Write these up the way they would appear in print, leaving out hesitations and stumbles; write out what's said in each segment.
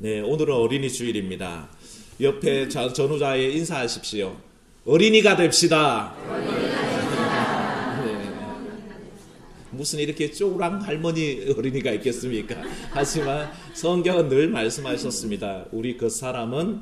네, 오늘은 어린이 주일입니다. 옆에 전후자에 인사하십시오. 어린이가 됩시다. 네. 무슨 이렇게 쪼그랑 할머니 어린이가 있겠습니까? 하지만 성경은 늘 말씀하셨습니다. 우리 그 사람은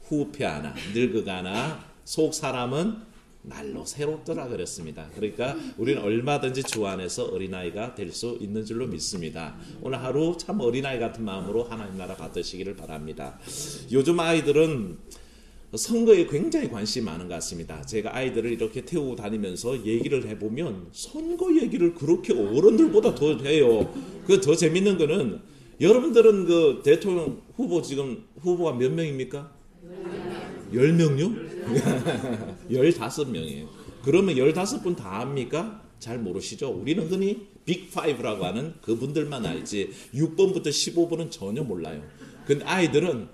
후패하나 늙어가나 속 사람은 날로 새롭더라 그랬습니다. 그러니까 우리는 얼마든지 주 안에서 어린아이가 될 수 있는 줄로 믿습니다. 오늘 하루 참 어린아이 같은 마음으로 하나님 나라 받으시기를 바랍니다. 요즘 아이들은 선거에 굉장히 관심이 많은 것 같습니다. 제가 아이들을 이렇게 태우고 다니면서 얘기를 해보면 선거 얘기를 그렇게 어른들보다 더 해요. 그 더 재밌는 거는 여러분들은 그 대통령 후보 지금 후보가 몇 명입니까? 10명요? 15명이에요. 그러면 15분 다 압니까? 잘 모르시죠? 우리는 흔히 빅5라고 하는 그분들만 알지 6번부터 15번은 전혀 몰라요. 근데 아이들은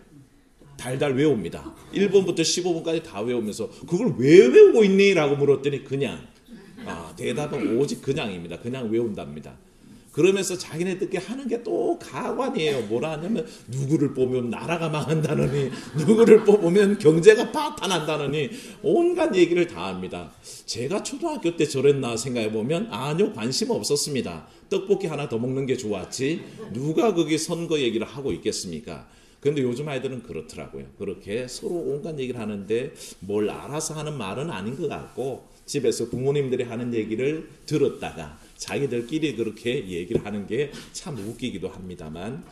달달 외웁니다. 1번부터 15번까지 다 외우면서 그걸 왜 외우고 있니? 라고 물었더니 그냥 대답은 오직 그냥입니다. 그냥 외운답니다. 그러면서 자기네들께 하는 게 또 가관이에요. 뭐라 하냐면 누구를 뽑으면 나라가 망한다느니 누구를 뽑으면 경제가 파탄난다느니 온갖 얘기를 다 합니다. 제가 초등학교 때 저랬나 생각해보면 아니요, 관심 없었습니다. 떡볶이 하나 더 먹는 게 좋았지 누가 거기 선거 얘기를 하고 있겠습니까? 그런데 요즘 아이들은 그렇더라고요. 그렇게 서로 온갖 얘기를 하는데 뭘 알아서 하는 말은 아닌 것 같고 집에서 부모님들이 하는 얘기를 들었다가 자기들끼리 그렇게 얘기를 하는 게 참 웃기기도 합니다만,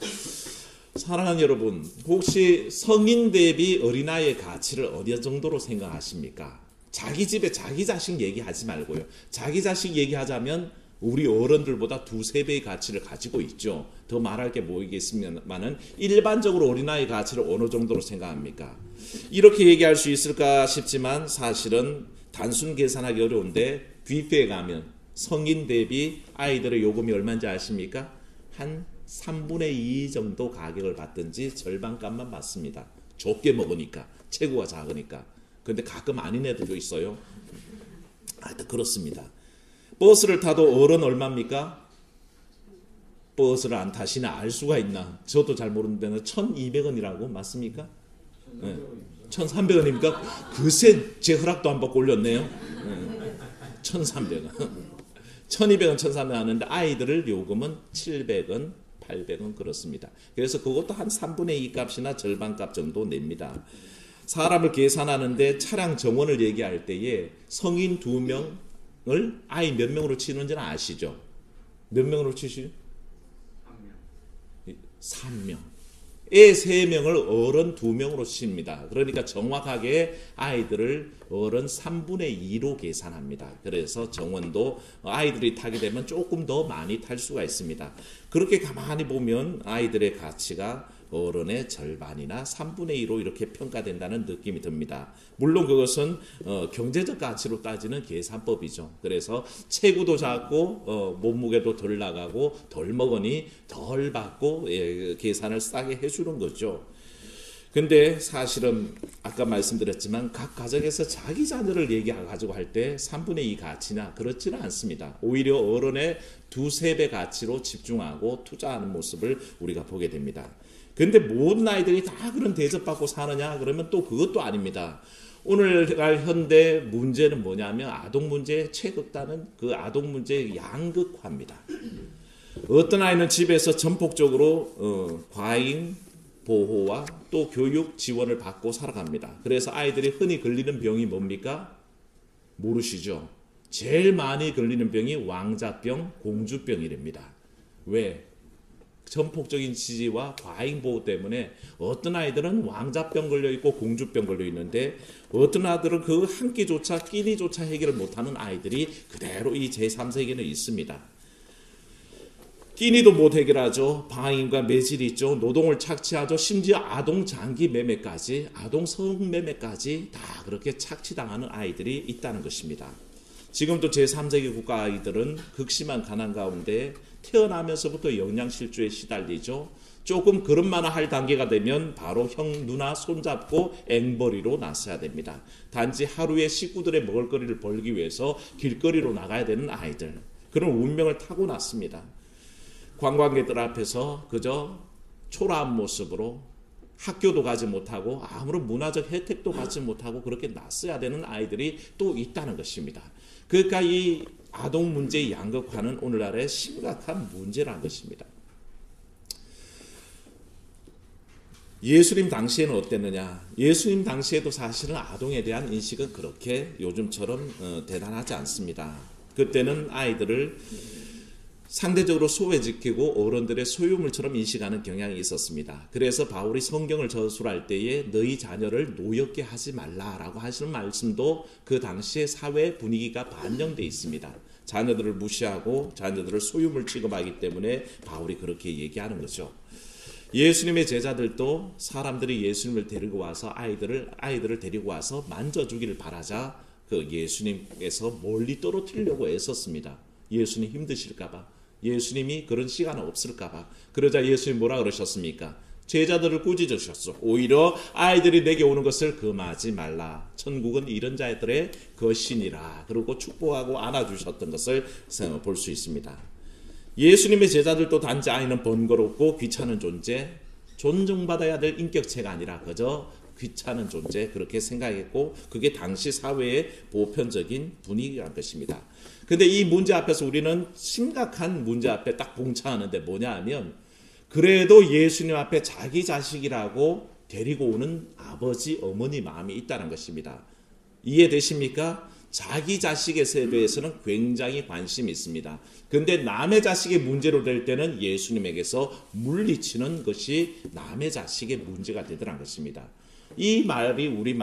사랑하는 여러분, 혹시 성인 대비 어린아이의 가치를 어느 정도로 생각하십니까? 자기 집에 자기 자식 얘기하지 말고요. 자기 자식 얘기하자면 우리 어른들보다 2-3배의 가치를 가지고 있죠. 더 말할 게 뭐겠습니까만은 일반적으로 어린아이의 가치를 어느 정도로 생각합니까? 이렇게 얘기할 수 있을까 싶지만 사실은 단순 계산하기 어려운데 뷔페에 가면 성인 대비 아이들의 요금이 얼마인지 아십니까? 한 3분의 2 정도 가격을 받든지 절반값만 받습니다. 좁게 먹으니까, 체구가 작으니까. 그런데 가끔 아닌 애들도 있어요. 하여튼 그렇습니다. 버스를 타도 어른 얼마입니까? 버스를 안 타시나 알 수가 있나? 저도 잘 모르는데 1,200원이라고 맞습니까? 네. 1,300원입니까? 글쎄 제 허락도 안 받고 올렸네요. 네. 1,300원. 1,200원, 1,300원 하는데 아이들을 요금은 700원, 800원 그렇습니다. 그래서 그것도 한 3분의 2 값이나 절반 값 정도 냅니다. 사람을 계산하는데 차량 정원을 얘기할 때에 성인 2명을 아이 몇 명으로 치는지는 아시죠? 몇 명으로 치시죠? 3명. 애 3명을 어른 2명으로 칩니다. 그러니까 정확하게 아이들을 어른 3분의 2로 계산합니다. 그래서 정원도 아이들이 타게 되면 조금 더 많이 탈 수가 있습니다. 그렇게 가만히 보면 아이들의 가치가 어른의 절반이나 3분의 2로 이렇게 평가된다는 느낌이 듭니다. 물론 그것은 경제적 가치로 따지는 계산법이죠. 그래서 체구도 작고 몸무게도 덜 나가고 덜 먹으니 덜 받고 계산을 싸게 해주는 거죠. 근데 사실은 아까 말씀드렸지만 각 가정에서 자기 자녀를 얘기해가지고 할 때 3분의 2 가치나 그렇지는 않습니다. 오히려 어른의 2-3배 가치로 집중하고 투자하는 모습을 우리가 보게 됩니다. 근데 모든 아이들이 다 그런 대접받고 사느냐? 그러면 또 그것도 아닙니다. 오늘날 현대 문제는 뭐냐면 아동 문제의 최극단은 그 아동 문제의 양극화입니다. 어떤 아이는 집에서 전폭적으로 과잉 보호와 또 교육 지원을 받고 살아갑니다. 그래서 아이들이 흔히 걸리는 병이 뭡니까? 모르시죠? 제일 많이 걸리는 병이 왕자병, 공주병이랍니다. 왜? 전폭적인 지지와 과잉 보호 때문에 어떤 아이들은 왕자병 걸려 있고 공주병 걸려 있는데 어떤 아이들은 그 한 끼니조차 해결을 못하는 아이들이 그대로 이 제3세계는 있습니다. 끼니도 못 해결하죠. 방임과 매질이 있죠. 노동을 착취하죠. 심지어 아동 장기 매매까지, 아동 성매매까지 다 그렇게 착취당하는 아이들이 있다는 것입니다. 지금도 제3세계 국가 아이들은 극심한 가난 가운데 태어나면서부터 영양실조에 시달리죠. 조금 걸음만 할 단계가 되면 바로 형, 누나 손잡고 앵벌이로 나서야 됩니다. 단지 하루에 식구들의 먹을거리를 벌기 위해서 길거리로 나가야 되는 아이들. 그런 운명을 타고났습니다. 관광객들 앞에서 그저 초라한 모습으로 학교도 가지 못하고 아무런 문화적 혜택도 받지 못하고 그렇게 낯서야 되는 아이들이 또 있다는 것입니다. 그러니까 이 아동 문제의 양극화는 오늘날의 심각한 문제라는 것입니다. 예수님 당시에는 어땠느냐? 예수님 당시에도 사실은 아동에 대한 인식은 그렇게 요즘처럼 대단하지 않습니다. 그때는 아이들을 상대적으로 소외시키고 어른들의 소유물처럼 인식하는 경향이 있었습니다. 그래서 바울이 성경을 저술할 때에 너희 자녀를 노엽게 하지 말라라고 하시는 말씀도 그 당시의 사회 분위기가 반영되어 있습니다. 자녀들을 무시하고 자녀들을 소유물 취급하기 때문에 바울이 그렇게 얘기하는 거죠. 예수님의 제자들도 사람들이 예수님을 데리고 와서 아이들을 데리고 와서 만져주기를 바라자 그 예수님께서 멀리 떨어뜨리려고 애썼습니다. 예수님 힘드실까봐, 예수님이 그런 시간 없을까봐. 그러자 예수님 뭐라 그러셨습니까? 제자들을 꾸짖으셨어. 오히려 아이들이 내게 오는 것을 금하지 말라. 천국은 이런 자들의 것이니라. 그리고 축복하고 안아주셨던 것을 볼 수 있습니다. 예수님의 제자들도 단지 아이는 번거롭고 귀찮은 존재, 존중받아야 될 인격체가 아니라 그저 귀찮은 존재 그렇게 생각했고 그게 당시 사회의 보편적인 분위기란 것입니다. 그런데 이 문제 앞에서 우리는 심각한 문제 앞에 딱 봉착하는데 뭐냐 하면 그래도 예수님 앞에 자기 자식이라고 데리고 오는 아버지, 어머니 마음이 있다는 것입니다. 이해되십니까? 자기 자식에 대해서는 굉장히 관심이 있습니다. 그런데 남의 자식의 문제로 될 때는 예수님에게서 물리치는 것이 남의 자식의 문제가 되더란 것입니다. 이 말이 이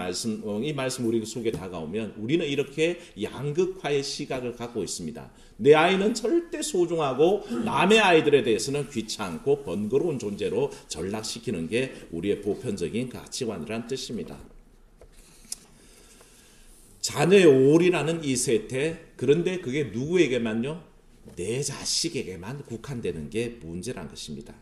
말씀 우리 속에 다가오면 우리는 이렇게 양극화의 시각을 갖고 있습니다. 내 아이는 절대 소중하고 남의 아이들에 대해서는 귀찮고 번거로운 존재로 전락시키는 게 우리의 보편적인 가치관이라는 뜻입니다. 자녀의 올인하는 이 세태, 그런데 그게 누구에게만요? 내 자식에게만 국한되는 게 문제란 것입니다.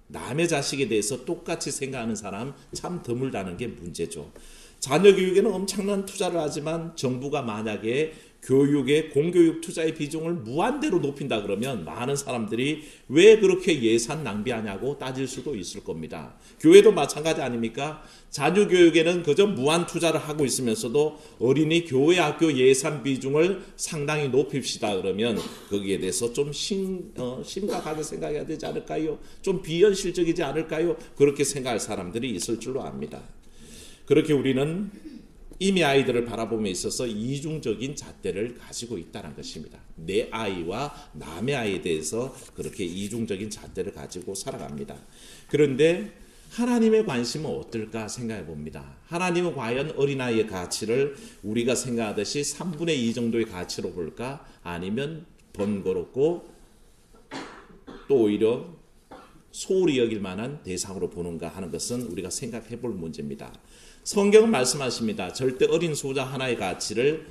남의 자식에 대해서 똑같이 생각하는 사람 참 드물다는 게 문제죠. 자녀 교육에는 엄청난 투자를 하지만 정부가 만약에 교육의 공교육 투자의 비중을 무한대로 높인다 그러면 많은 사람들이 왜 그렇게 예산 낭비하냐고 따질 수도 있을 겁니다. 교회도 마찬가지 아닙니까? 자녀 교육에는 그저 무한 투자를 하고 있으면서도 어린이 교회 학교 예산 비중을 상당히 높입시다 그러면 거기에 대해서 좀 심각하게 생각해야 되지 않을까요? 좀 비현실적이지 않을까요? 그렇게 생각할 사람들이 있을 줄로 압니다. 그렇게 우리는 이미 아이들을 바라봄에 있어서 이중적인 잣대를 가지고 있다는 것입니다. 내 아이와 남의 아이에 대해서 그렇게 이중적인 잣대를 가지고 살아갑니다. 그런데 하나님의 관심은 어떨까 생각해 봅니다. 하나님은 과연 어린아이의 가치를 우리가 생각하듯이 3분의 2 정도의 가치로 볼까? 아니면 번거롭고 또 오히려 소홀히 여길 만한 대상으로 보는가 하는 것은 우리가 생각해 볼 문제입니다. 성경은 말씀하십니다. 절대 어린 소자 하나의 가치를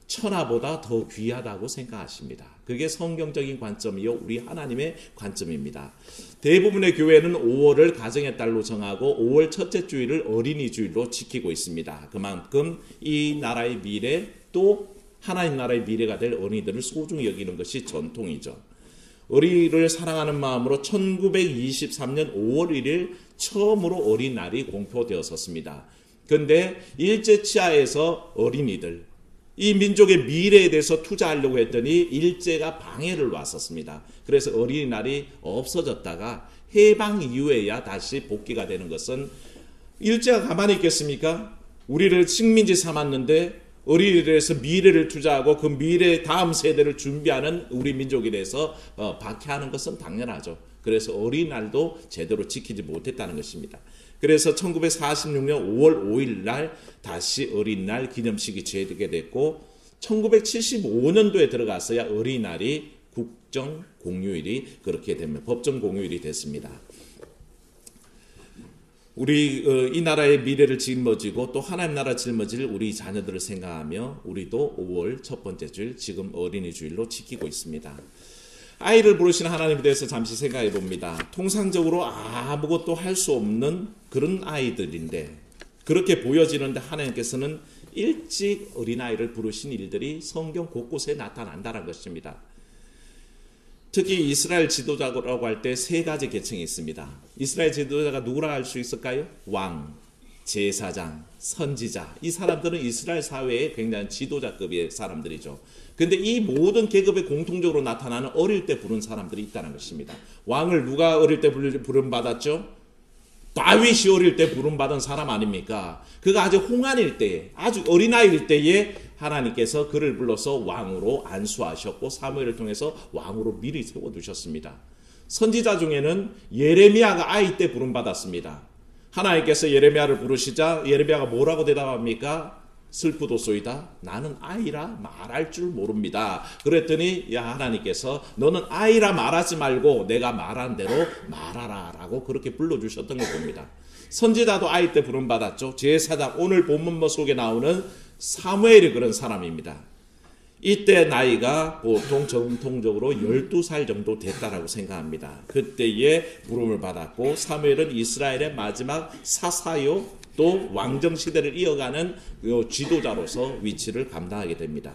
천하보다 더 귀하다고 생각하십니다. 그게 성경적인 관점이요 우리 하나님의 관점입니다. 대부분의 교회는 5월을 가정의 달로 정하고 5월 첫째 주일을 어린이 주일로 지키고 있습니다. 그만큼 이 나라의 미래 또 하나님 나라의 미래가 될 어린이들을 소중히 여기는 것이 전통이죠. 어린이를 사랑하는 마음으로 1923년 5월 1일 처음으로 어린날이 공표되었었습니다. 그런데 일제치하에서 어린이들, 이 민족의 미래에 대해서 투자하려고 했더니 일제가 방해를 왔었습니다. 그래서 어린이날이 없어졌다가 해방 이후에야 다시 복귀가 되는 것은 일제가 가만히 있겠습니까? 우리를 식민지 삼았는데 어린이들에서 미래를 투자하고 그 미래 다음 세대를 준비하는 우리 민족에 대해서 박해하는 것은 당연하죠. 그래서 어린이날도 제대로 지키지 못했다는 것입니다. 그래서 1946년 5월 5일 날 다시 어린이날 기념식이 제되게 됐고 1975년도에 들어가서야 어린이날이 국정 공휴일이 그렇게 되면 법정 공휴일이 됐습니다. 우리 이 나라의 미래를 짊어지고 또 하나님 나라 짊어질 우리 자녀들을 생각하며 우리도 5월 첫 번째 주일 지금 어린이 주일로 지키고 있습니다. 아이를 부르시는 하나님에 대해서 잠시 생각해 봅니다. 통상적으로 아무것도 할 수 없는 그런 아이들인데 그렇게 보여지는데 하나님께서는 일찍 어린아이를 부르신 일들이 성경 곳곳에 나타난다는 것입니다. 특히 이스라엘 지도자라고 할 때 세 가지 계층이 있습니다. 이스라엘 지도자가 누구라 할 수 있을까요? 왕, 제사장, 선지자. 이 사람들은 이스라엘 사회의 굉장히 지도자급의 사람들이죠. 근데 이 모든 계급에 공통적으로 나타나는 어릴 때 부른 사람들이 있다는 것입니다. 왕을 누가 어릴 때 부름받았죠? 다윗이 어릴 때 부름받은 사람 아닙니까? 그가 아주 홍안일 때에, 아주 어린아이일 때에 하나님께서 그를 불러서 왕으로 안수하셨고 사무엘을 통해서 왕으로 미리 세워두셨습니다. 선지자 중에는 예레미야가 아이 때 부름받았습니다. 하나님께서 예레미야를 부르시자 예레미야가 뭐라고 대답합니까? 슬프도소이다. 나는 아이라 말할 줄 모릅니다. 그랬더니 하나님께서 너는 아이라 말하지 말고 내가 말한 대로 말하라 라고 그렇게 불러주셨던 걸 봅니다. 선지자도 아이 때 부름받았죠. 제사장, 오늘 본문 속에 나오는 사무엘이 그런 사람입니다. 이때 나이가 보통 정통적으로 12살 정도 됐다라고 생각합니다. 그때에 부름을 받았고 사무엘은 이스라엘의 마지막 사사요 또 왕정 시대를 이어가는 지도자로서 위치를 감당하게 됩니다.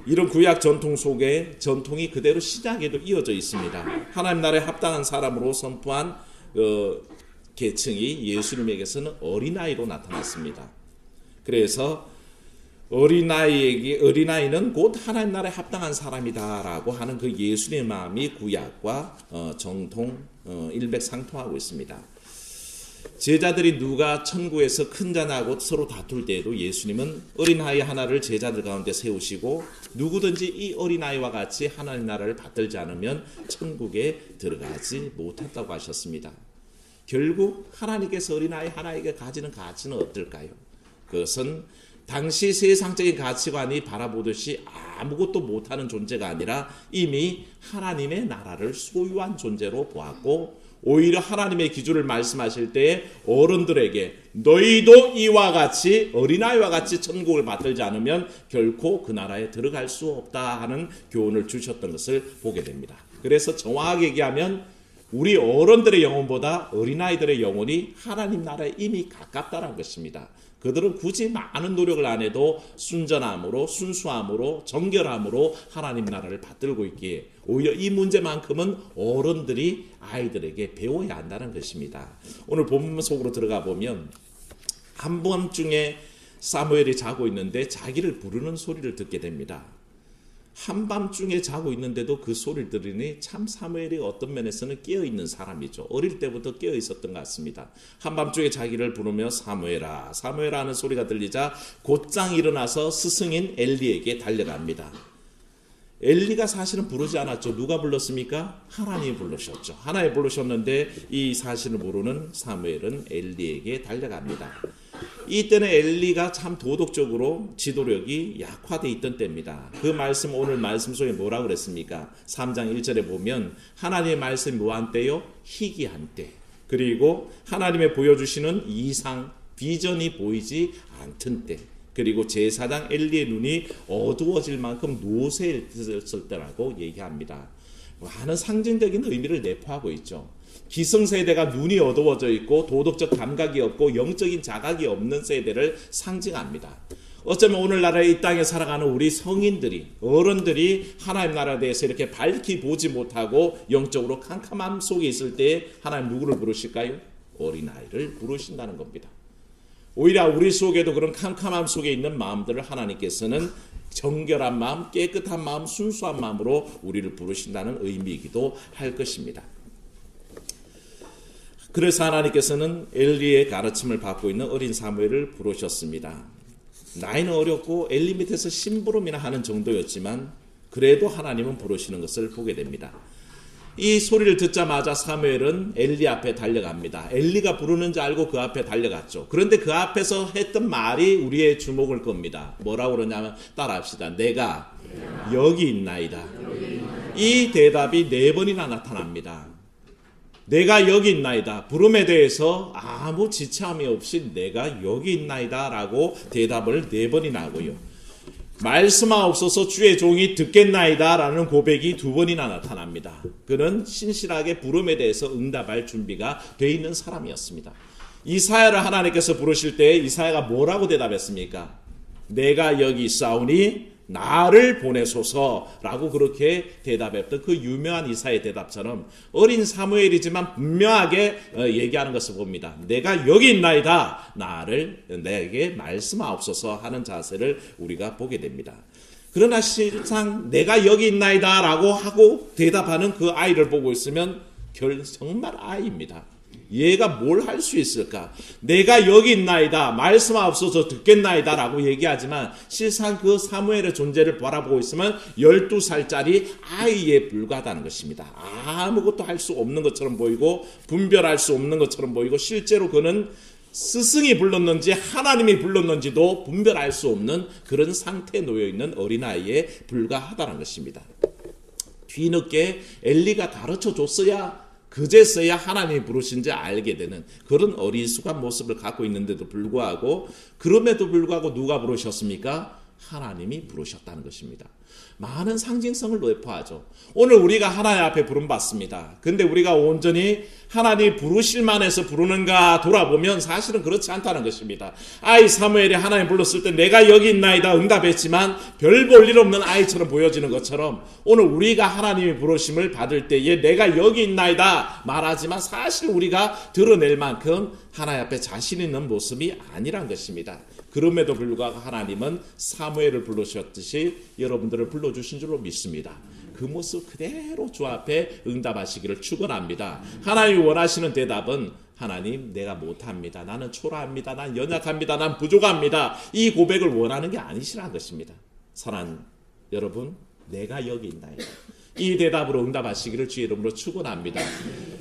이런 구약 전통 속에 전통이 그대로 신약에도 이어져 있습니다. 하나님 나라에 합당한 사람으로 선포한 계층이 예수님에게서는 어린아이로 나타났습니다. 그래서 어린아이는 곧 하나님 나라에 합당한 사람이다라고 하는 그 예수님의 마음이 구약과 정통 일맥상통하고 있습니다. 제자들이 누가 천국에서 큰 자나고 서로 다툴 때에도 예수님은 어린아이 하나를 제자들 가운데 세우시고 누구든지 이 어린아이와 같이 하나님 나라를 받들지 않으면 천국에 들어가지 못한다고 하셨습니다. 결국 하나님께서 어린아이 하나에게 가지는 가치는 어떨까요? 그것은 당시 세상적인 가치관이 바라보듯이 아무것도 못하는 존재가 아니라 이미 하나님의 나라를 소유한 존재로 보았고 오히려 하나님의 기준을 말씀하실 때에 어른들에게 너희도 이와 같이 어린아이와 같이 천국을 받들지 않으면 결코 그 나라에 들어갈 수 없다 하는 교훈을 주셨던 것을 보게 됩니다. 그래서 정확하게 얘기하면 우리 어른들의 영혼보다 어린아이들의 영혼이 하나님 나라에 이미 가깝다는 것입니다. 그들은 굳이 많은 노력을 안 해도 순전함으로 순수함으로 정결함으로 하나님 나라를 받들고 있기에 오히려 이 문제만큼은 어른들이 아이들에게 배워야 한다는 것입니다. 오늘 본문 속으로 들어가 보면 한밤중에 사무엘이 자고 있는데 자기를 부르는 소리를 듣게 됩니다. 한밤중에 자고 있는데도 그 소리를 들으니 참 사무엘이 어떤 면에서는 깨어있는 사람이죠. 어릴 때부터 깨어있었던 것 같습니다. 한밤중에 자기를 부르며 사무엘아 사무엘아 하는 소리가 들리자 곧장 일어나서 스승인 엘리에게 달려갑니다. 엘리가 사실은 부르지 않았죠. 누가 불렀습니까? 하나님이 부르셨죠. 하나님이 부르셨는데 이 사실을 모르는 사무엘은 엘리에게 달려갑니다. 이때는 엘리가 참 도덕적으로 지도력이 약화되어 있던 때입니다. 그 말씀 오늘 말씀 속에 뭐라고 그랬습니까? 3장 1절에 보면 하나님의 말씀이 뭐한 때요? 희귀한 때. 그리고 하나님의 보여주시는 이상 비전이 보이지 않던 때. 그리고 제사장 엘리의 눈이 어두워질 만큼 노쇠했을 때라고 얘기합니다. 많은 상징적인 의미를 내포하고 있죠. 기성세대가 눈이 어두워져 있고 도덕적 감각이 없고 영적인 자각이 없는 세대를 상징합니다. 어쩌면 오늘날에 이 땅에 살아가는 우리 성인들이 어른들이 하나님 나라에 대해서 이렇게 밝히 보지 못하고 영적으로 캄캄함 속에 있을 때 하나님 누구를 부르실까요? 어린아이를 부르신다는 겁니다. 오히려 우리 속에도 그런 캄캄함 속에 있는 마음들을 하나님께서는 정결한 마음, 깨끗한 마음, 순수한 마음으로 우리를 부르신다는 의미이기도 할 것입니다. 그래서 하나님께서는 엘리의 가르침을 받고 있는 어린 사무엘을 부르셨습니다. 나이는 어렸고 엘리 밑에서 심부름이나 하는 정도였지만 그래도 하나님은 부르시는 것을 보게 됩니다. 이 소리를 듣자마자 사무엘은 엘리 앞에 달려갑니다. 엘리가 부르는지 알고 그 앞에 달려갔죠. 그런데 그 앞에서 했던 말이 우리의 주목을 겁니다. 뭐라고 그러냐면 따라합시다. 내가 여기 있나이다. 이 대답이 4번이나 나타납니다. 내가 여기 있나이다. 부름에 대해서 아무 지체함이 없이 내가 여기 있나이다 라고 대답을 4번이나 하고요. 말씀하옵소서 주의 종이 듣겠나이다 라는 고백이 2번이나 나타납니다. 그는 신실하게 부름에 대해서 응답할 준비가 되어 있는 사람이었습니다. 이사야를 하나님께서 부르실 때 이사야가 뭐라고 대답했습니까? 내가 여기 있사오니 나를 보내소서라고 그렇게 대답했던 그 유명한 이사의 대답처럼 어린 사무엘이지만 분명하게 얘기하는 것을 봅니다. 내가 여기 있나이다. 나를 내게 말씀하옵소서 하는 자세를 우리가 보게 됩니다. 그러나 실상 내가 여기 있나이다 라고 하고 대답하는 그 아이를 보고 있으면 정말 아이입니다. 얘가 뭘 할 수 있을까? 내가 여기 있나이다. 말씀하옵소서 듣겠나이다 라고 얘기하지만 실상 그 사무엘의 존재를 바라보고 있으면 12살짜리 아이에 불과하다는 것입니다. 아무것도 할 수 없는 것처럼 보이고 분별할 수 없는 것처럼 보이고 실제로 그는 스승이 불렀는지 하나님이 불렀는지도 분별할 수 없는 그런 상태에 놓여있는 어린아이에 불과하다는 것입니다. 뒤늦게 엘리가 가르쳐줬어야 그제서야 하나님이 부르신지 알게 되는 그런 어리숙한 모습을 갖고 있는데도 불구하고 그럼에도 불구하고 누가 부르셨습니까? 하나님이 부르셨다는 것입니다. 많은 상징성을 내포하죠. 오늘 우리가 하나님 앞에 부름받습니다. 근데 우리가 온전히 하나님이 부르실만 해서 부르는가 돌아보면 사실은 그렇지 않다는 것입니다. 아이 사무엘이 하나님 불렀을 때 내가 여기 있나이다 응답했지만 별 볼 일 없는 아이처럼 보여지는 것처럼 오늘 우리가 하나님이 부르심을 받을 때에 내가 여기 있나이다 말하지만 사실 우리가 드러낼 만큼 하나님 앞에 자신 있는 모습이 아니란 것입니다. 그럼에도 불구하고 하나님은 사무엘을 부르셨듯이 여러분들을 불러주신 줄로 믿습니다. 그 모습 그대로 주 앞에 응답하시기를 축원합니다. 하나님이 원하시는 대답은 하나님 내가 못합니다. 나는 초라합니다. 난 연약합니다. 난 부족합니다. 이 고백을 원하는 게 아니시라는 것입니다. 사랑하는 여러분 내가 여기 있나이다. 이 대답으로 응답하시기를 주의 이름으로 축원합니다.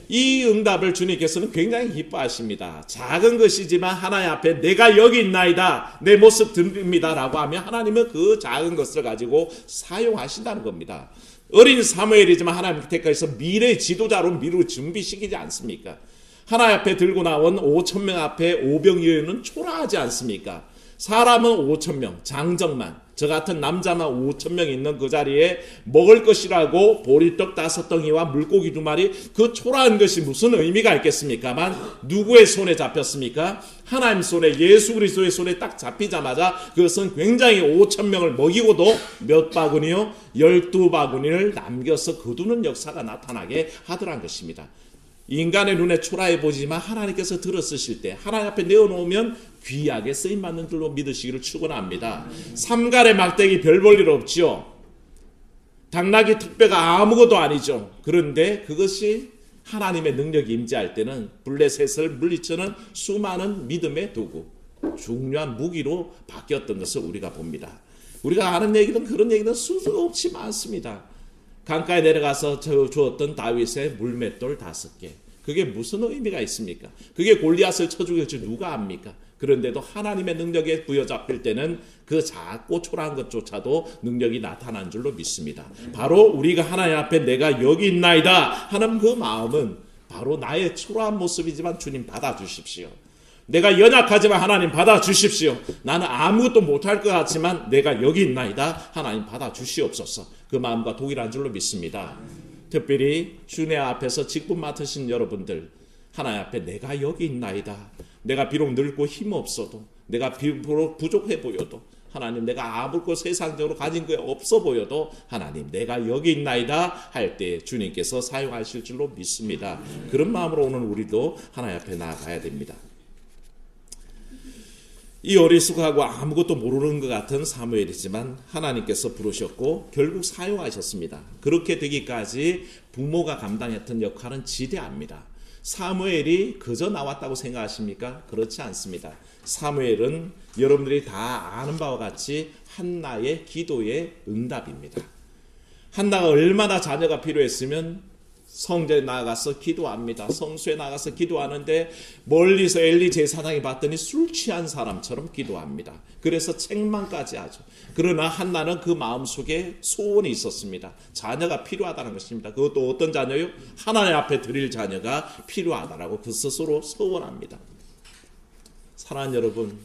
이 응답을 주님께서는 굉장히 기뻐하십니다. 작은 것이지만 하나님 앞에 내가 여기 있나이다. 내 모습 드립니다. 라고 하면 하나님은 그 작은 것을 가지고 사용하신다는 겁니다. 어린 사무엘이지만 하나님 택하여서 미래의 지도자로 미루 준비시키지 않습니까? 하나님 앞에 들고 나온 5,000명 앞에 오병이어는 초라하지 않습니까? 사람은 5,000명, 장정만, 저 같은 남자만 5,000명 있는 그 자리에 먹을 것이라고 보리떡 5덩이와 물고기 2마리 그 초라한 것이 무슨 의미가 있겠습니까만 누구의 손에 잡혔습니까? 하나님 손에 예수 그리스도의 손에 딱 잡히자마자 그것은 굉장히 5,000명을 먹이고도 몇 바구니요? 12바구니를 남겨서 거두는 역사가 나타나게 하더란 것입니다. 인간의 눈에 초라해 보이지만 하나님께서 들어쓰실 때 하나님 앞에 내어놓으면 귀하게 쓰임받는 줄로 믿으시기를 축원합니다. 삼갈의 막대기 별 볼 일 없죠. 당나귀 특배가 아무것도 아니죠. 그런데 그것이 하나님의 능력이 임재할 때는 블레셋을 물리치는 수많은 믿음의 도구, 중요한 무기로 바뀌었던 것을 우리가 봅니다. 우리가 아는 얘기는 그런 얘기는 수도 없이 많습니다. 강가에 내려가서 주었던 다윗의 물맷돌 5개. 그게 무슨 의미가 있습니까? 그게 골리앗을 쳐 죽일지 누가 압니까? 그런데도 하나님의 능력에 부여잡힐 때는 그 작고 초라한 것조차도 능력이 나타난 줄로 믿습니다. 바로 우리가 하나님 앞에 내가 여기 있나이다 하는 그 마음은 바로 나의 초라한 모습이지만 주님 받아주십시오. 내가 연약하지만 하나님 받아주십시오. 나는 아무것도 못할 것 같지만 내가 여기 있나이다. 하나님 받아주시옵소서. 그 마음과 동일한 줄로 믿습니다. 특별히 주님 앞에서 직분 맡으신 여러분들 하나님 앞에 내가 여기 있나이다. 내가 비록 늙고 힘없어도 내가 비록 부족해 보여도 하나님 내가 아무것도 세상적으로 가진 게 없어 보여도 하나님 내가 여기 있나이다 할 때 주님께서 사용하실 줄로 믿습니다. 그런 마음으로 오늘 우리도 하나님 앞에 나아가야 됩니다. 이 어리숙하고 아무것도 모르는 것 같은 사무엘이지만 하나님께서 부르셨고 결국 사용하셨습니다. 그렇게 되기까지 부모가 감당했던 역할은 지대합니다. 사무엘이 그저 나왔다고 생각하십니까? 그렇지 않습니다. 사무엘은 여러분들이 다 아는 바와 같이 한나의 기도의 응답입니다. 한나가 얼마나 자녀가 필요했으면 성전에 나가서 기도합니다. 성수에 나가서 기도하는데 멀리서 엘리 제사장이 봤더니 술 취한 사람처럼 기도합니다. 그래서 책망까지 하죠. 그러나 한나는 그 마음속에 소원이 있었습니다. 자녀가 필요하다는 것입니다. 그것도 어떤 자녀요? 하나님 앞에 드릴 자녀가 필요하다라고 그 스스로 소원합니다. 사랑하는 여러분,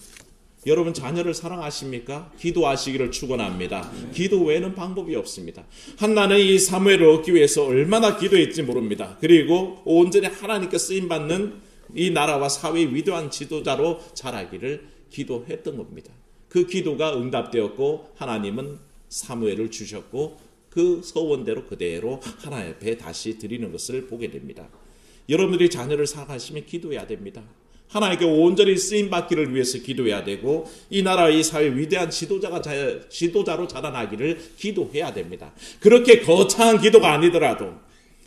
여러분 자녀를 사랑하십니까? 기도하시기를 축원합니다. 기도 외에는 방법이 없습니다. 한나는 이 사무엘을 얻기 위해서 얼마나 기도했지 모릅니다. 그리고 온전히 하나님께 쓰임받는 이 나라와 사회의 위대한 지도자로 자라기를 기도했던 겁니다. 그 기도가 응답되었고 하나님은 사무엘을 주셨고 그 서원대로 그대로 하나님 앞에 다시 드리는 것을 보게 됩니다. 여러분들이 자녀를 사랑하시면 기도해야 됩니다. 하나님께 온전히 쓰임받기를 위해서 기도해야 되고 이 나라 이 사회 위대한 지도자로 자라나기를 기도해야 됩니다. 그렇게 거창한 기도가 아니더라도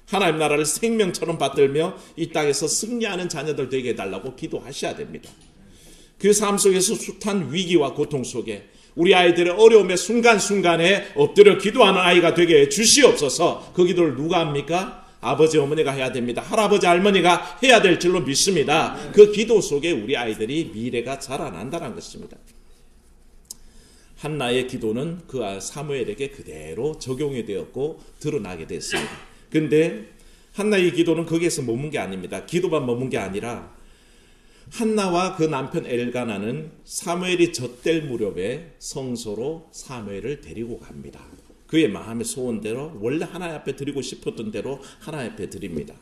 하나님 나라를 생명처럼 받들며 이 땅에서 승리하는 자녀들 되게 해달라고 기도하셔야 됩니다. 그 삶 속에서 숱한 위기와 고통 속에 우리 아이들의 어려움의 순간순간에 엎드려 기도하는 아이가 되게 해 주시옵소서. 그 기도를 누가 합니까? 아버지 어머니가 해야 됩니다. 할아버지 할머니가 해야 될 줄로 믿습니다. 그 기도 속에 우리 아이들이 미래가 자라난다는 것입니다. 한나의 기도는 그 사무엘에게 그대로 적용이 되었고 드러나게 됐습니다. 근데 한나의 기도는 거기에서 머문 게 아닙니다. 기도만 머문 게 아니라 한나와 그 남편 엘가나는 사무엘이 젖될 무렵에 성소로 사무엘을 데리고 갑니다. 그의 마음의 소원대로 원래 하나님 앞에 드리고 싶었던 대로 하나님 앞에 드립니다.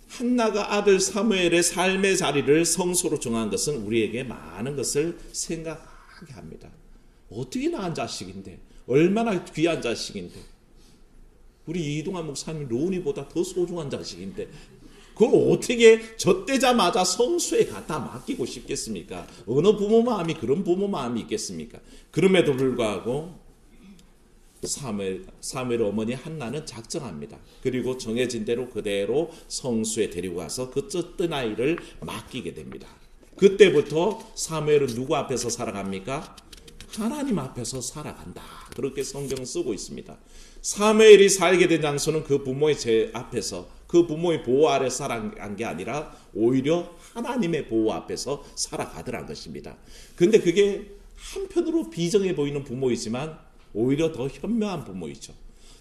한나가 아들 사무엘의 삶의 자리를 성소로 정한 것은 우리에게 많은 것을 생각하게 합니다. 어떻게 낳은 자식인데, 얼마나 귀한 자식인데, 우리 이동환 목사님 로운이보다 더 소중한 자식인데 그걸 어떻게 젖대자마자 성소에 갖다 맡기고 싶겠습니까? 어느 부모 마음이 그런 부모 마음이 있겠습니까? 그럼에도 불구하고 사무엘 어머니 한나는 작정합니다. 그리고 정해진 대로 그대로 성소에 데리고 가서 그 젖된 아이를 맡기게 됩니다. 그때부터 사무엘은 누구 앞에서 살아갑니까? 하나님 앞에서 살아간다. 그렇게 성경은 쓰고 있습니다. 사무엘이 살게 된 장소는 그 부모의 제 앞에서 그 부모의 보호 아래 살아간 게 아니라 오히려 하나님의 보호 앞에서 살아가더란 것입니다. 근데 그게 한편으로 비정해 보이는 부모이지만 오히려 더 현명한 부모이죠.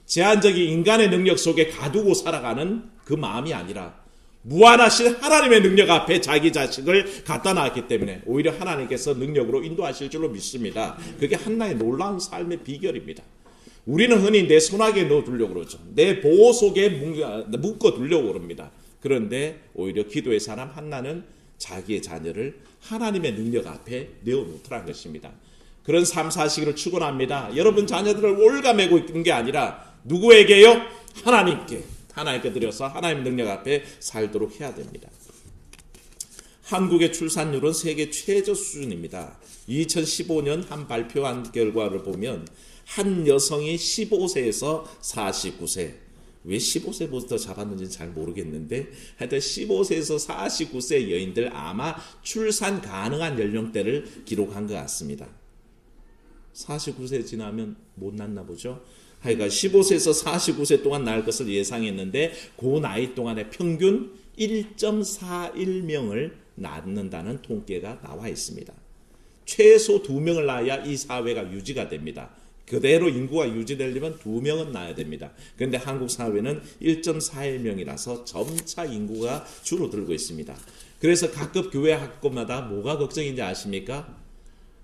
제한적인 인간의 능력 속에 가두고 살아가는 그 마음이 아니라 무한하신 하나님의 능력 앞에 자기 자식을 갖다 놨기 때문에 오히려 하나님께서 능력으로 인도하실 줄로 믿습니다. 그게 한나의 놀라운 삶의 비결입니다. 우리는 흔히 내 손아귀에 넣어두려고 그러죠. 내 보호 속에 묶어두려고 그럽니다. 그런데 오히려 기도의 사람 한나는 자기의 자녀를 하나님의 능력 앞에 내어놓더란 것입니다. 그런 삶 사시기를 축원합니다. 여러분 자녀들을 올가매고 있는 게 아니라 누구에게요? 하나님께 드려서 하나님의 능력 앞에 살도록 해야 됩니다. 한국의 출산율은 세계 최저 수준입니다. 2015년 한 발표한 결과를 보면 한 여성이 15세에서 49세, 왜 15세부터 잡았는지는 잘 모르겠는데 하여튼 15세에서 49세 여인들 아마 출산 가능한 연령대를 기록한 것 같습니다. 49세 지나면 못 낳나 보죠. 하여간 15세에서 49세 동안 낳을 것을 예상했는데 그 나이 동안에 평균 1.41명을 낳는다는 통계가 나와 있습니다. 최소 2명을 낳아야 이 사회가 유지가 됩니다. 그대로 인구가 유지되려면 2명은 낳아야 됩니다. 그런데 한국 사회는 1.41명이라서 점차 인구가 줄어들고 있습니다. 그래서 각급 교회 학교마다 뭐가 걱정인지 아십니까?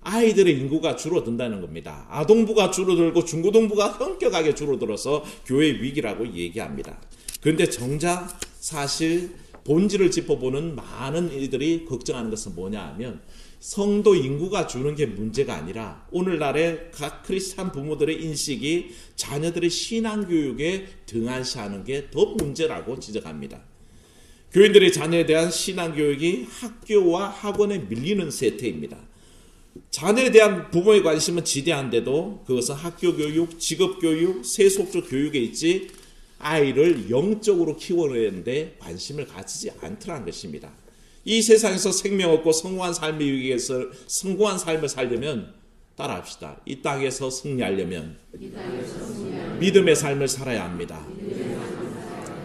아이들의 인구가 줄어든다는 겁니다. 아동부가 줄어들고 중고등부가 현격하게 줄어들어서 교회 위기라고 얘기합니다. 그런데 정작 사실 본질을 짚어보는 많은 이들이 걱정하는 것은 뭐냐 하면 성도 인구가 주는 게 문제가 아니라 오늘날의 각 크리스찬 부모들의 인식이 자녀들의 신앙교육에 등한시하는 게 더 문제라고 지적합니다. 교인들의 자녀에 대한 신앙교육이 학교와 학원에 밀리는 세태입니다. 자녀에 대한 부모의 관심은 지대한데도 그것은 학교교육, 직업교육, 세속적 교육에 있지 아이를 영적으로 키워내는데 관심을 가지지 않더라는 것입니다. 이 세상에서 생명 없고 성공한 삶을 위기 위해서 성공한 삶을 살려면 따라합시다. 이 땅에서 승리하려면 믿음의 삶을 살아야 합니다.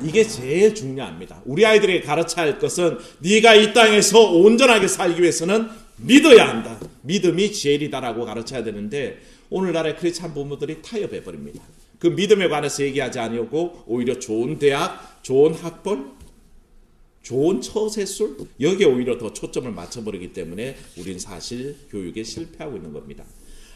이게 제일 중요합니다. 우리 아이들에게 가르쳐야 할 것은 네가 이 땅에서 온전하게 살기 위해서는 믿어야 한다. 믿음이 제일이다라고 가르쳐야 되는데 오늘날의 크리스찬 부모들이 타협해버립니다. 그 믿음에 관해서 얘기하지 아니하고 오히려 좋은 대학, 좋은 학벌, 좋은 처세술 여기에 오히려 더 초점을 맞춰버리기 때문에 우린 사실 교육에 실패하고 있는 겁니다.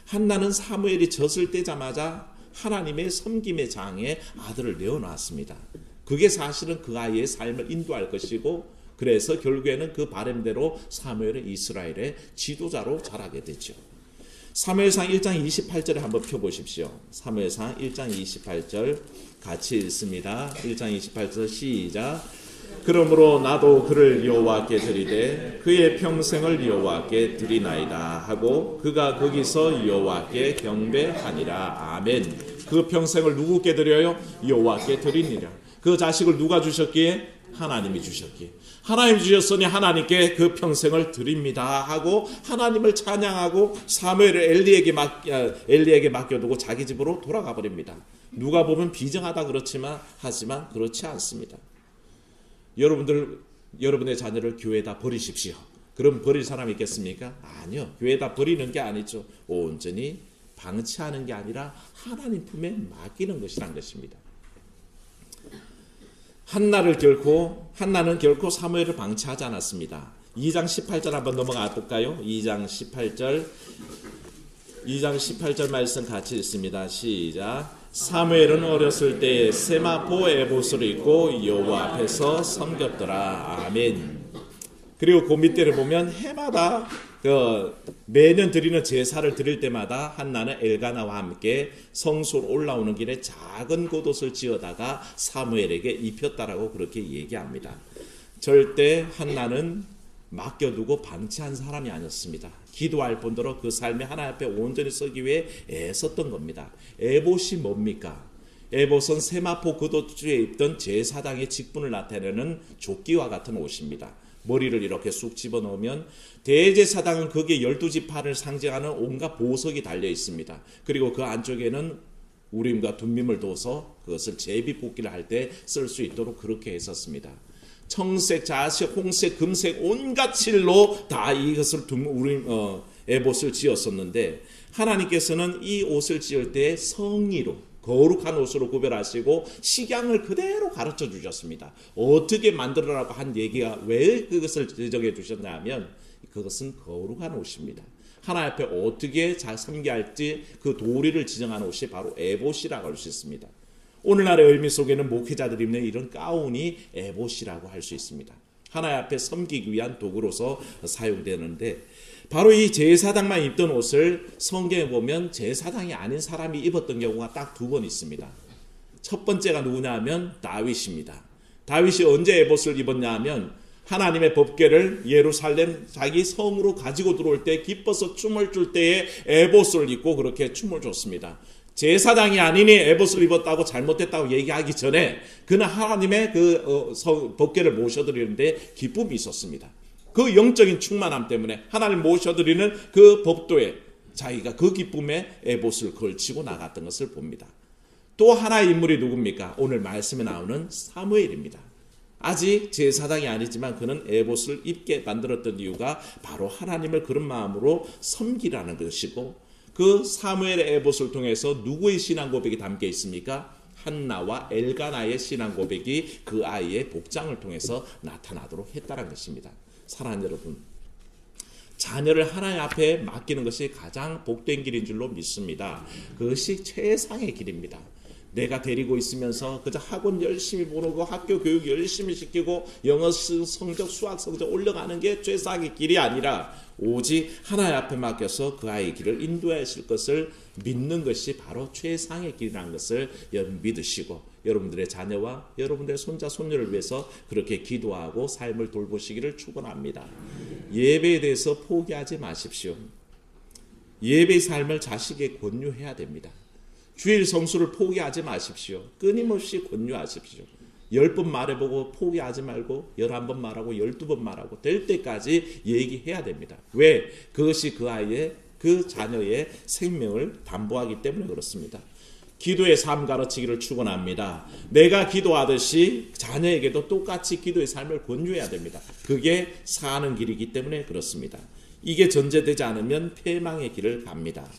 한나는 사무엘이 젖을 떼자마자 하나님의 섬김의 장에 아들을 내어놨습니다. 그게 사실은 그 아이의 삶을 인도할 것이고 그래서 결국에는 그 바람대로 사무엘은 이스라엘의 지도자로 자라게 되죠. 사무엘상 1장 28절에 한번 펴보십시오. 사무엘상 1장 28절 같이 읽습니다. 1장 28절 시작. 그러므로 나도 그를 여호와께 드리되 그의 평생을 여호와께 드리나이다 하고 그가 거기서 여호와께 경배하니라. 아멘. 그 평생을 누구께 드려요? 여호와께 드리니라. 그 자식을 누가 주셨기에? 하나님이 주셨기에. 하나님이 주셨으니 하나님께 그 평생을 드립니다 하고 하나님을 찬양하고 사무엘을 엘리에게 맡겨두고 자기 집으로 돌아가 버립니다. 누가 보면 비정하다 하지만 그렇지 않습니다. 여러분의 자녀를 교회에다 버리십시오. 그럼 버릴 사람이 있겠습니까? 아니요. 교회에다 버리는 게 아니죠. 온전히 방치하는 게 아니라 하나님 품에 맡기는 것이란 것입니다. 한나는 결코 사무엘을 방치하지 않았습니다. 2장 18절 한번 넘어가 볼까요? 2장 18절 말씀 같이 읽습니다. 시작. 사무엘은 어렸을 때 세마포 에봇을 입고 여호와 앞에서 섬겼더라. 아멘. 그리고 그 밑에를 보면 해마다 매년 드리는 제사를 드릴 때마다 한나는 엘가나와 함께 성소로 올라오는 길에 작은 겉옷을 지어다가 사무엘에게 입혔다라고 그렇게 얘기합니다. 절대 한나는 맡겨두고 방치한 사람이 아니었습니다. 기도할 뿐더러 그 삶에 하나님 앞에 온전히 서기 위해 애썼던 겁니다. 에봇이 뭡니까? 에봇은 세마포 겉옷주에 입던 제사장의 직분을 나타내는 조끼와 같은 옷입니다. 머리를 이렇게 쑥 집어넣으면 대제사장은 거기에 12지파를 상징하는 온갖 보석이 달려 있습니다. 그리고 그 안쪽에는 우림과 둠밈을 둬서 그것을 제비뽑기를 할 때 쓸 수 있도록 그렇게 했었습니다. 청색, 자색, 홍색, 금색 온갖 칠로 다 이것을 에봇을 지었었는데 하나님께서는 이 옷을 지을 때 성의로 거룩한 옷으로 구별하시고 식양을 그대로 가르쳐 주셨습니다. 어떻게 만들어라고 한 얘기가 왜 그것을 지정해 주셨냐 하면 그것은 거룩한 옷입니다. 하나님 앞에 어떻게 잘 섬겨야 할지 그 도리를 지정한 옷이 바로 에봇이라고 할 수 있습니다. 오늘날의 의미 속에는 목회자들이 입는 이런 가운이 에봇이라고 할 수 있습니다. 하나님 앞에 섬기기 위한 도구로서 사용되는데 바로 이 제사장만 입던 옷을 성경에 보면 제사장이 아닌 사람이 입었던 경우가 딱 2번 있습니다. 첫 번째가 누구냐 하면 다윗입니다. 다윗이 언제 에봇을 입었냐 하면 하나님의 법궤를 예루살렘 자기 성으로 가지고 들어올 때 기뻐서 춤을 출 때에 에봇을 입고 그렇게 춤을 췄습니다. 제사장이 아니니 에봇을 입었다고 잘못됐다고 얘기하기 전에 그는 하나님의 법궤를 모셔드리는데 기쁨이 있었습니다. 그 영적인 충만함 때문에 하나님 모셔드리는 그 법도에 자기가 그 기쁨에 에봇을 걸치고 나갔던 것을 봅니다. 또 하나의 인물이 누굽니까? 오늘 말씀에 나오는 사무엘입니다. 아직 제사장이 아니지만 그는 에봇을 입게 만들었던 이유가 바로 하나님을 그런 마음으로 섬기라는 것이고 그 사무엘의 에봇을 통해서 누구의 신앙 고백이 담겨 있습니까? 한나와 엘가나의 신앙 고백이 그 아이의 복장을 통해서 나타나도록 했다는 것입니다. 사랑하는 여러분, 자녀를 하나님 앞에 맡기는 것이 가장 복된 길인 줄로 믿습니다. 그것이 최상의 길입니다. 내가 데리고 있으면서 그저 학원 열심히 보내고 학교 교육 열심히 시키고 영어 성적, 수학 성적 올려가는 게 최상의 길이 아니라 오직 하나님 앞에 맡겨서 그 아이의 길을 인도하실 것을 믿는 것이 바로 최상의 길이라는 것을 믿으시고 여러분들의 자녀와 여러분들의 손자, 손녀를 위해서 그렇게 기도하고 삶을 돌보시기를 축원합니다. 예배에 대해서 포기하지 마십시오. 예배의 삶을 자식에게 권유해야 됩니다. 주일 성수를 포기하지 마십시오. 끊임없이 권유하십시오. 10번 말해보고 포기하지 말고 11번 말하고 12번 말하고 될 때까지 얘기해야 됩니다. 왜? 그것이 그 아이의 그 자녀의 생명을 담보하기 때문에 그렇습니다. 기도의 삶 가르치기를 축원합니다. 내가 기도하듯이 자녀에게도 똑같이 기도의 삶을 권유해야 됩니다. 그게 사는 길이기 때문에 그렇습니다. 이게 전제되지 않으면 패망의 길을 갑니다.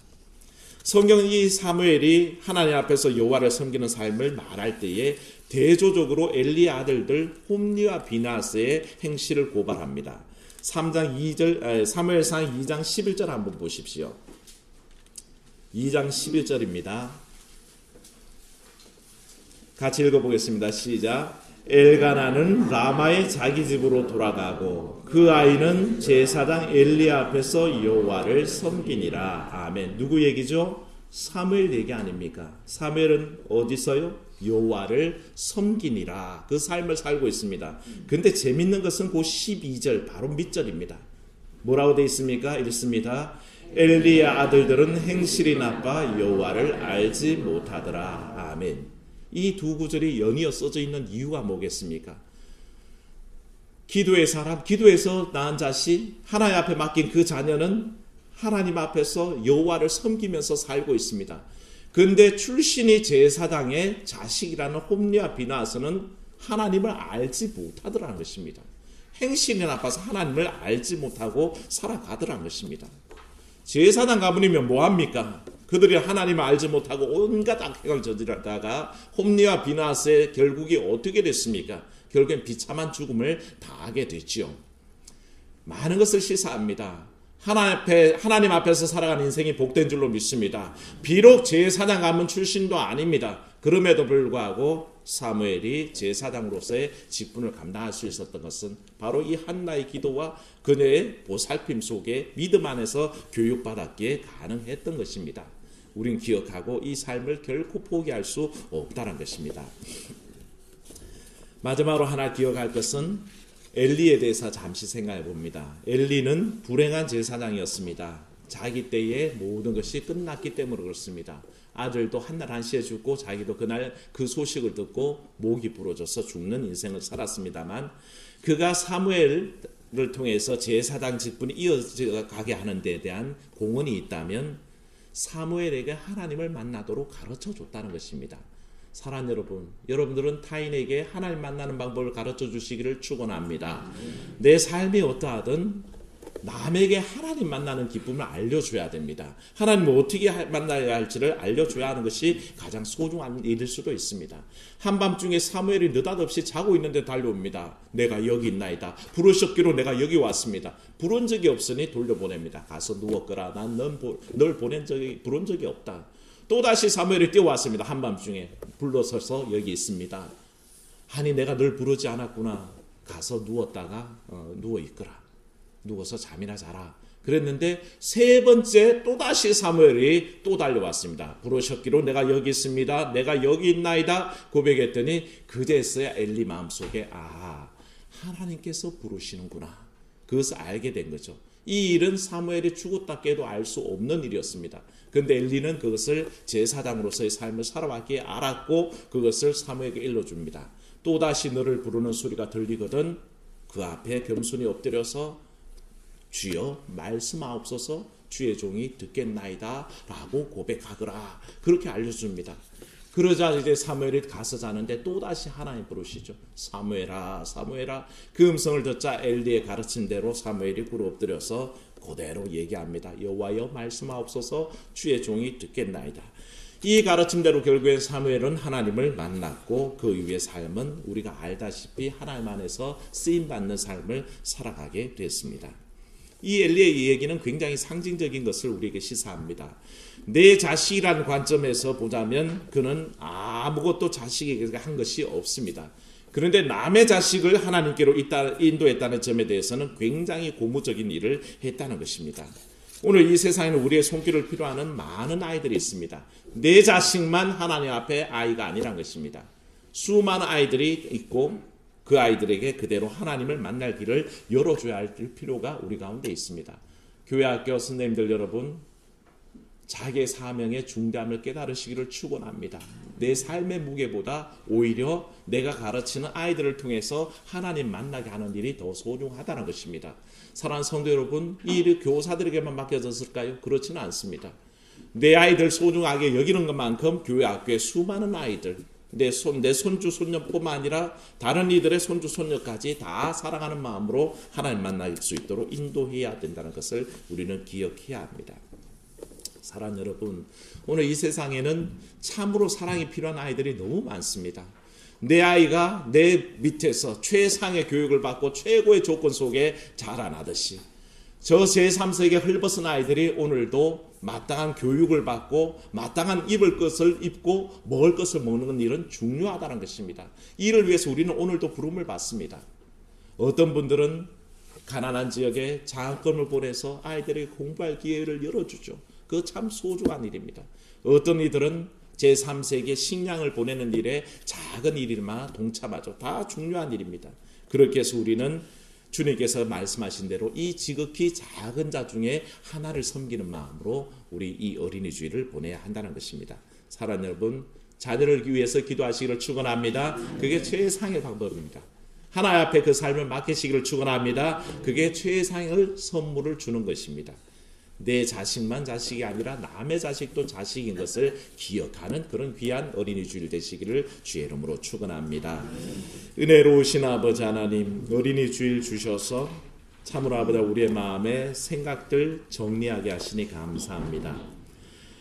성경은 이 사무엘이 하나님 앞에서 여호와를 섬기는 삶을 말할 때에 대조적으로 엘리의 아들들 홈리와 비나스의 행실을 고발합니다. 3장 2절, 사무엘상 2장 11절 한번 보십시오. 2장 11절입니다. 같이 읽어보겠습니다. 시작. 엘가나는 라마의 자기 집으로 돌아가고 그 아이는 제사장 엘리 앞에서 여호와를 섬기니라. 아멘. 누구 얘기죠? 사무엘 얘기 아닙니까? 사무엘은 어디서요? 여호와를 섬기니라. 그 삶을 살고 있습니다. 근데 재밌는 것은 그 12절 바로 밑절입니다. 뭐라고 되어 있습니까? 이렇습니다. 엘리의 아들들은 행실이 나빠 여호와를 알지 못하더라. 아멘. 이 두 구절이 연이어 써져 있는 이유가 뭐겠습니까? 기도의 사람, 기도에서 낳은 자식, 하나님 앞에 맡긴 그 자녀는 하나님 앞에서 여호와를 섬기면서 살고 있습니다. 그런데 출신이 제사장의 자식이라는 홈리와 비나아스는 하나님을 알지 못하더라는 것입니다. 행실이 나빠서 하나님을 알지 못하고 살아가더라는 것입니다. 제사장 가문이면 뭐합니까? 그들이 하나님을 알지 못하고 온갖 악행을 저지르다가 홈리와 비나아스의 결국이 어떻게 됐습니까? 결국엔 비참한 죽음을 당하게 됐지요. 많은 것을 시사합니다. 하나님 앞에서 살아가는 인생이 복된 줄로 믿습니다. 비록 제사장 가문 출신도 아닙니다. 그럼에도 불구하고 사무엘이 제사장으로서의 직분을 감당할 수 있었던 것은 바로 이 한나의 기도와 그녀의 보살핌 속에 믿음 안에서 교육받았기에 가능했던 것입니다. 우리는 기억하고 이 삶을 결코 포기할 수 없다는 것입니다. 마지막으로 하나 기억할 것은 엘리에 대해서 잠시 생각해 봅니다. 엘리는 불행한 제사장이었습니다. 자기 때에 모든 것이 끝났기 때문에 그렇습니다. 아들도 한날 한시에 죽고 자기도 그날 그 소식을 듣고 목이 부러져서 죽는 인생을 살았습니다만 그가 사무엘을 통해서 제사장 직분이 이어가게 하는 데에 대한 공헌이 있다면 사무엘에게 하나님을 만나도록 가르쳐 줬다는 것입니다. 사랑하는 여러분, 여러분들은 타인에게 하나님 만나는 방법을 가르쳐 주시기를 축원합니다. 내 삶이 어떠하든 남에게 하나님 만나는 기쁨을 알려줘야 됩니다. 하나님을 어떻게 만나야 할지를 알려줘야 하는 것이 가장 소중한 일일 수도 있습니다. 한밤중에 사무엘이 느닷없이 자고 있는데 달려옵니다. 내가 여기 있나이다. 부르셨기로 내가 여기 왔습니다. 부른 적이 없으니 돌려보냅니다. 가서 누웠거라. 난 널 부른 적이 없다. 또다시 사무엘이 뛰어왔습니다. 한밤중에 불러서서 여기 있습니다. 아니 내가 널 부르지 않았구나. 가서 누웠다가 누워있거라. 누워서 잠이나 자라. 그랬는데 세 번째 또다시 사무엘이 또 달려왔습니다. 부르셨기로 내가 여기 있습니다. 내가 여기 있나이다. 고백했더니 그제서야 엘리 마음속에 하나님께서 부르시는구나. 그것을 알게 된 거죠. 이 일은 사무엘이 죽었다 깨도 알 수 없는 일이었습니다. 그런데 엘리는 그것을 제사장으로서의 삶을 살아왔기에 알았고 그것을 사무엘에게 일러줍니다. 또다시 너를 부르는 소리가 들리거든 그 앞에 겸손히 엎드려서 주여 말씀하옵소서 주의 종이 듣겠나이다 라고 고백하거라. 그렇게 알려줍니다. 그러자 이제 사무엘이 가서 자는데 또다시 하나님 부르시죠. 사무엘아 사무엘아. 그 음성을 듣자 엘리의 가르친 대로 사무엘이 굴 엎드려서 그대로 얘기합니다. 여호와여 말씀하옵소서 주의 종이 듣겠나이다. 이 가르침대로 결국엔 사무엘은 하나님을 만났고 그 이후의 삶은 우리가 알다시피 하나님 안에서 쓰임받는 삶을 살아가게 됐습니다. 이 엘리의 이 얘기는 굉장히 상징적인 것을 우리에게 시사합니다. 내 자식이라는 관점에서 보자면 그는 아무것도 자식에게 한 것이 없습니다. 그런데 남의 자식을 하나님께로 인도했다는 점에 대해서는 굉장히 고무적인 일을 했다는 것입니다. 오늘 이 세상에는 우리의 손길을 필요하는 많은 아이들이 있습니다. 내 자식만 하나님 앞에 아이가 아니란 것입니다. 수많은 아이들이 있고 그 아이들에게 그대로 하나님을 만날 길을 열어줘야 할 필요가 우리 가운데 있습니다. 교회 학교 선생님들 여러분, 자기의 사명의 중대함을 깨달으시기를 축원합니다. 내 삶의 무게보다 오히려 내가 가르치는 아이들을 통해서 하나님 만나게 하는 일이 더 소중하다는 것입니다. 사랑하는 성도 여러분, 이 일이 교사들에게만 맡겨졌을까요? 그렇지는 않습니다. 내 아이들 소중하게 여기는 것만큼 교회 학교의 수많은 아이들, 내 손주 손녀뿐만 아니라 다른 이들의 손주 손녀까지 다 사랑하는 마음으로 하나님 만날 수 있도록 인도해야 된다는 것을 우리는 기억해야 합니다. 사랑하는 여러분, 오늘 이 세상에는 참으로 사랑이 필요한 아이들이 너무 많습니다. 내 아이가 내 밑에서 최상의 교육을 받고 최고의 조건 속에 자라나듯이 저 제3세계 헐벗은 아이들이 오늘도 마땅한 교육을 받고 마땅한 입을 것을 입고 먹을 것을 먹는 일은 중요하다는 것입니다. 이를 위해서 우리는 오늘도 부름을 받습니다. 어떤 분들은 가난한 지역에 장학금을 보내서 아이들에게 공부할 기회를 열어주죠. 그거 참 소중한 일입니다. 어떤 이들은 제3세계 식량을 보내는 일에 작은 일이지만 동참하죠. 다 중요한 일입니다. 그렇게 해서 우리는 주님께서 말씀하신 대로 이 지극히 작은 자 중에 하나를 섬기는 마음으로 우리 이 어린이 주일을 보내야 한다는 것입니다. 사랑하는 여러분, 자녀를 위해서 기도하시기를 축원합니다. 그게 최상의 방법입니다. 하나님 앞에 그 삶을 맡기시기를 축원합니다. 그게 최상의 선물을 주는 것입니다. 내 자식만 자식이 아니라 남의 자식도 자식인 것을 기억하는 그런 귀한 어린이 주일 되시기를 주의 이름으로 축원합니다. 은혜로우신 아버지 하나님, 어린이 주일 주셔서 참으로 아버지 우리의 마음에 생각들 정리하게 하시니 감사합니다.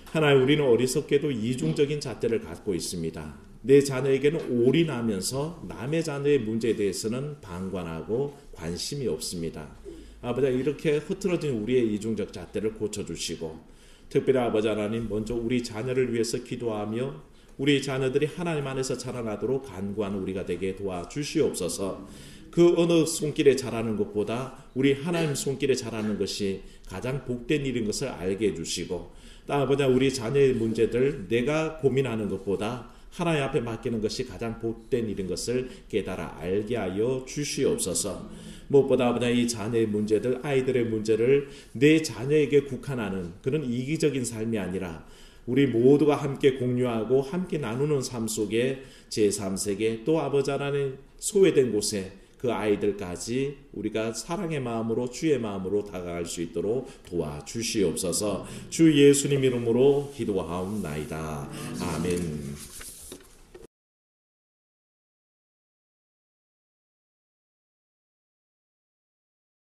하나님, 우리는 어리석게도 이중적인 잣대를 갖고 있습니다. 내 자녀에게는 올인하면서 남의 자녀의 문제에 대해서는 방관하고 관심이 없습니다. 아버지, 이렇게 흐트러진 우리의 이중적 잣대를 고쳐주시고, 특별히 아버지 하나님, 먼저 우리 자녀를 위해서 기도하며 우리 자녀들이 하나님 안에서 자라나도록 간구하는 우리가 되게 도와주시옵소서. 그 어느 손길에 자라는 것보다 우리 하나님 손길에 자라는 것이 가장 복된 일인 것을 알게 해주시고, 또 아버지, 우리 자녀의 문제들 내가 고민하는 것보다 하나님 앞에 맡기는 것이 가장 복된 일인 것을 깨달아 알게 하여 주시옵소서. 무엇보다 아버지, 이 자녀의 문제들, 아이들의 문제를 내 자녀에게 국한하는 그런 이기적인 삶이 아니라 우리 모두가 함께 공유하고 함께 나누는 삶 속에 제3세계 또 아버지 하나님 소외된 곳에 그 아이들까지 우리가 사랑의 마음으로 주의 마음으로 다가갈 수 있도록 도와주시옵소서. 주 예수님 이름으로 기도하옵나이다. 아멘.